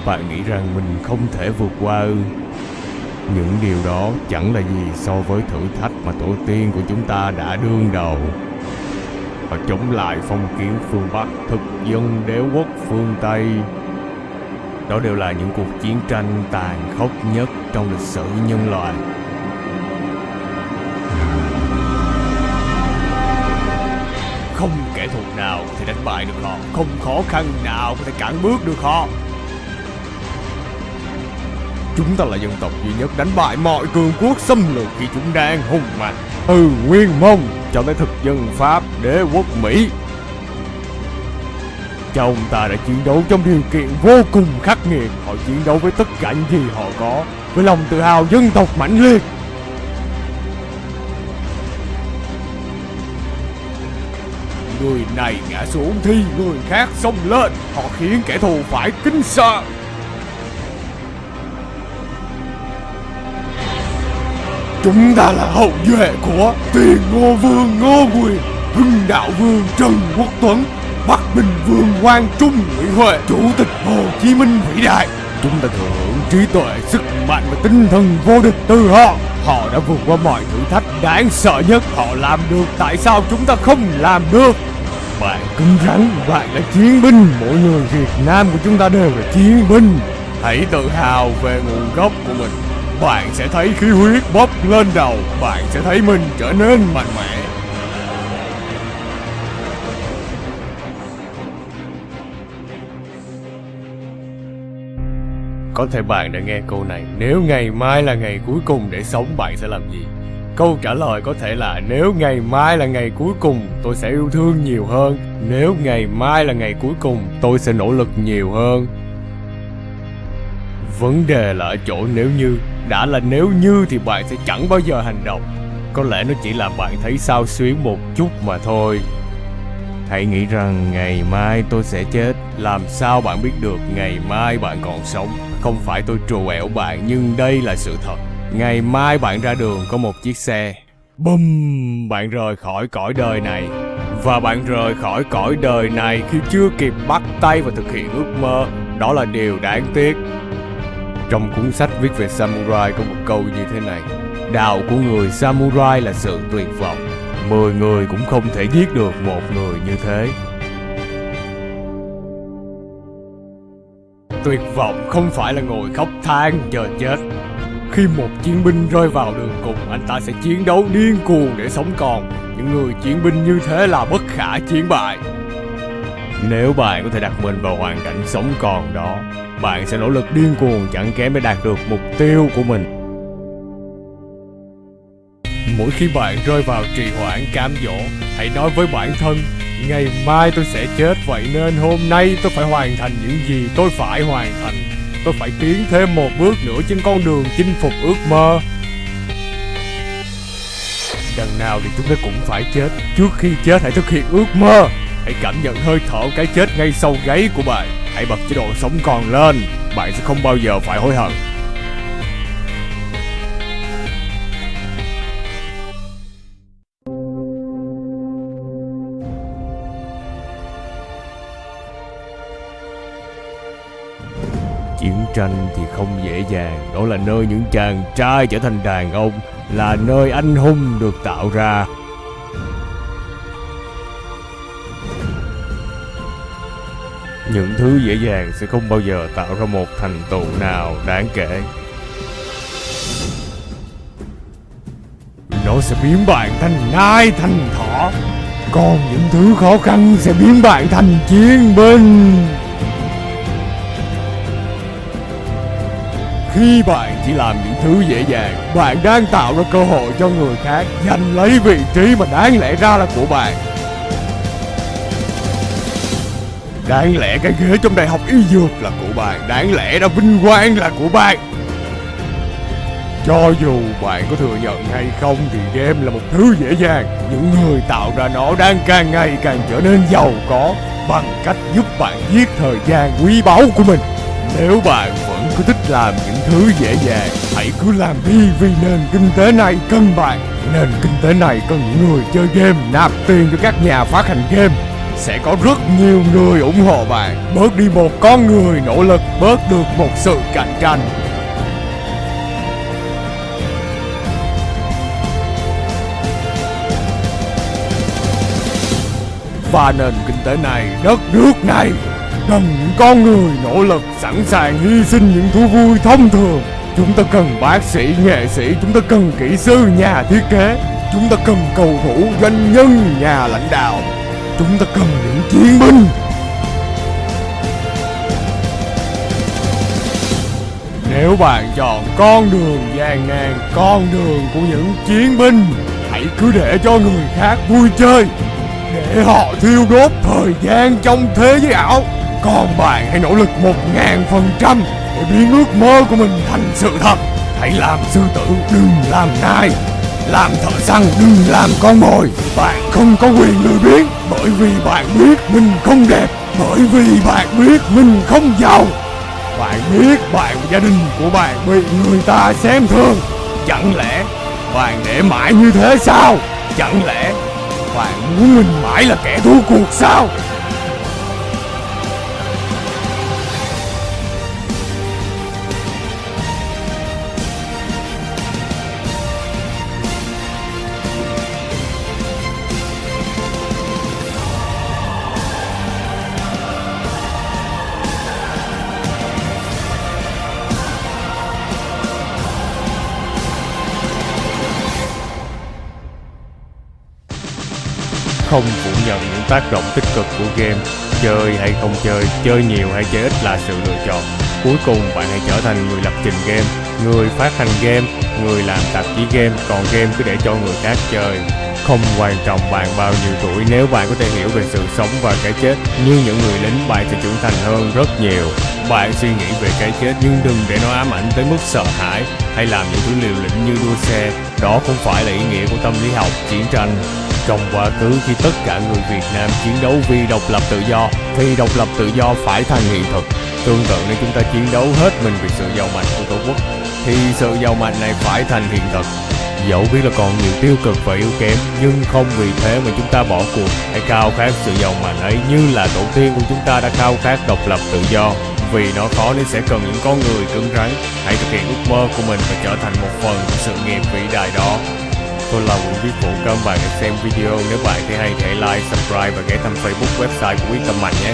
Bạn nghĩ rằng mình không thể vượt qua ư? Những điều đó chẳng là gì so với thử thách mà tổ tiên của chúng ta đã đương đầu. Họ chống lại phong kiến phương Bắc, thực dân đế quốc phương Tây. Đó đều là những cuộc chiến tranh tàn khốc nhất trong lịch sử nhân loại. Không kẻ thù nào có thể đánh bại được họ, không khó khăn nào có thể cản bước được họ. Chúng ta là dân tộc duy nhất đánh bại mọi cường quốc xâm lược khi chúng đang hùng mạnh, từ Nguyên Mông cho tới thực dân Pháp, đế quốc Mỹ. Cha ông ta đã chiến đấu trong điều kiện vô cùng khắc nghiệt. Họ chiến đấu với tất cả những gì họ có, với lòng tự hào dân tộc mãnh liệt. Người này ngã xuống thì người khác xông lên. Họ khiến kẻ thù phải kính sợ. Chúng ta là hậu duệ của Tiền Ngô Vương Ngô Quyền, Hưng Đạo Vương Trần Quốc Tuấn, Bắc Bình Vương Quang Trung Nguyễn Huệ, Chủ tịch Hồ Chí Minh vĩ đại. Chúng ta thừa hưởng trí tuệ, sức mạnh và tinh thần vô địch từ họ. Họ đã vượt qua mọi thử thách đáng sợ nhất. Họ làm được, tại sao chúng ta không làm được? Bạn cứng rắn, bạn là chiến binh. Mỗi người Việt Nam của chúng ta đều là chiến binh. Hãy tự hào về nguồn gốc của mình. Bạn sẽ thấy khí huyết bốc lên đầu. Bạn sẽ thấy mình trở nên mạnh mẽ. Có thể bạn đã nghe câu này: nếu ngày mai là ngày cuối cùng để sống, bạn sẽ làm gì? Câu trả lời có thể là: nếu ngày mai là ngày cuối cùng, tôi sẽ yêu thương nhiều hơn. Nếu ngày mai là ngày cuối cùng, tôi sẽ nỗ lực nhiều hơn. Vấn đề là ở chỗ nếu như. Đã là nếu như thì bạn sẽ chẳng bao giờ hành động. Có lẽ nó chỉ là bạn thấy xao xuyến một chút mà thôi. Hãy nghĩ rằng ngày mai tôi sẽ chết. Làm sao bạn biết được ngày mai bạn còn sống? Không phải tôi trù ẻo bạn, nhưng đây là sự thật. Ngày mai bạn ra đường có một chiếc xe, bùm, bạn rời khỏi cõi đời này. Và bạn rời khỏi cõi đời này khi chưa kịp bắt tay và thực hiện ước mơ. Đó là điều đáng tiếc. Trong cuốn sách viết về samurai có một câu như thế này: đạo của người samurai là sự tuyệt vọng. 10 người cũng không thể giết được một người như thế. Tuyệt vọng không phải là ngồi khóc than chờ chết. Khi một chiến binh rơi vào đường cùng, anh ta sẽ chiến đấu điên cuồng để sống còn. Những người chiến binh như thế là bất khả chiến bại. Nếu bạn có thể đặt mình vào hoàn cảnh sống còn đó, bạn sẽ nỗ lực điên cuồng chẳng kém để đạt được mục tiêu của mình. Mỗi khi bạn rơi vào trì hoãn, cám dỗ, hãy nói với bản thân: ngày mai tôi sẽ chết, vậy nên hôm nay tôi phải hoàn thành những gì tôi phải hoàn thành. Tôi phải tiến thêm một bước nữa trên con đường chinh phục ước mơ. Đằng nào thì chúng ta cũng phải chết. Trước khi chết hãy thực hiện ước mơ. Hãy cảm nhận hơi thở cái chết ngay sau gáy của bạn. Hãy bật chế độ sống còn lên. Bạn sẽ không bao giờ phải hối hận. Chiến tranh thì không dễ dàng. Đó là nơi những chàng trai trở thành đàn ông, là nơi anh hùng được tạo ra. Những thứ dễ dàng sẽ không bao giờ tạo ra một thành tựu nào đáng kể. Nó sẽ biến bạn thành nai thành thỏ. Còn những thứ khó khăn sẽ biến bạn thành chiến binh. Khi bạn chỉ làm những thứ dễ dàng, bạn đang tạo ra cơ hội cho người khác giành lấy vị trí mà đáng lẽ ra là của bạn. Đáng lẽ cái ghế trong đại học y dược là của bạn. Đáng lẽ ra vinh quang là của bạn. Cho dù bạn có thừa nhận hay không thì game là một thứ dễ dàng. Những người tạo ra nó đang càng ngày càng trở nên giàu có bằng cách giúp bạn giết thời gian quý báu của mình. Nếu bạn vẫn cứ thích làm những thứ dễ dàng, hãy cứ làm đi, vì nền kinh tế này cần bạn. Nền kinh tế này cần những người chơi game nạp tiền cho các nhà phát hành game. sẽ có rất nhiều người ủng hộ bạn. Bớt đi một con người nỗ lực, bớt được một sự cạnh tranh. Và nền kinh tế này, đất nước này cần những con người nỗ lực, sẵn sàng hy sinh những thú vui thông thường. Chúng ta cần bác sĩ, nghệ sĩ, chúng ta cần kỹ sư, nhà thiết kế, chúng ta cần cầu thủ, doanh nhân, nhà lãnh đạo, chúng ta cần những chiến binh. Nếu bạn chọn con đường gian nan, con đường của những chiến binh, hãy cứ để cho người khác vui chơi, để họ thiêu đốt thời gian trong thế giới ảo. Còn bạn hãy nỗ lực 1000% để biến ước mơ của mình thành sự thật. Hãy làm sư tử, đừng làm nai. Làm thợ săn, đừng làm con mồi. Bạn không có quyền lười biếng, bởi vì bạn biết mình không đẹp, bởi vì bạn biết mình không giàu. Bạn biết gia đình của bạn bị người ta xem thường. Chẳng lẽ bạn để mãi như thế sao? Chẳng lẽ bạn muốn mình mãi là kẻ thua cuộc sao? Không phủ nhận những tác động tích cực của game. Chơi hay không chơi, chơi nhiều hay chơi ít là sự lựa chọn. Cuối cùng bạn hãy trở thành người lập trình game, người phát hành game, người làm tạp chí game, còn game cứ để cho người khác chơi. Không quan trọng bạn bao nhiêu tuổi, nếu bạn có thể hiểu về sự sống và cái chết như những người lính, bạn sẽ trưởng thành hơn rất nhiều. Bạn suy nghĩ về cái chết nhưng đừng để nó ám ảnh tới mức sợ hãi hay làm những thứ liều lĩnh như đua xe. Đó không phải là ý nghĩa của tâm lý học chiến tranh. Trong quá khứ, khi tất cả người Việt Nam chiến đấu vì độc lập tự do, thì độc lập tự do phải thành hiện thực. Tương tự nếu chúng ta chiến đấu hết mình vì sự giàu mạnh của Tổ quốc, thì sự giàu mạnh này phải thành hiện thực. Dẫu biết là còn nhiều tiêu cực và yếu kém, nhưng không vì thế mà chúng ta bỏ cuộc. Hãy khao khát sự giàu mạnh ấy như là tổ tiên của chúng ta đã khao khát độc lập tự do. Vì nó khó nên sẽ cần những con người cứng rắn. Hãy thực hiện ước mơ của mình và trở thành một phần của sự nghiệp vĩ đại đó. Tôi là Nguyễn Viết Vũ, cảm ơn bạn đã xem video. Nếu bạn thấy hay thì hãy like, subscribe và ghé thăm Facebook, website của Quyết Tâm Mạnh nhé.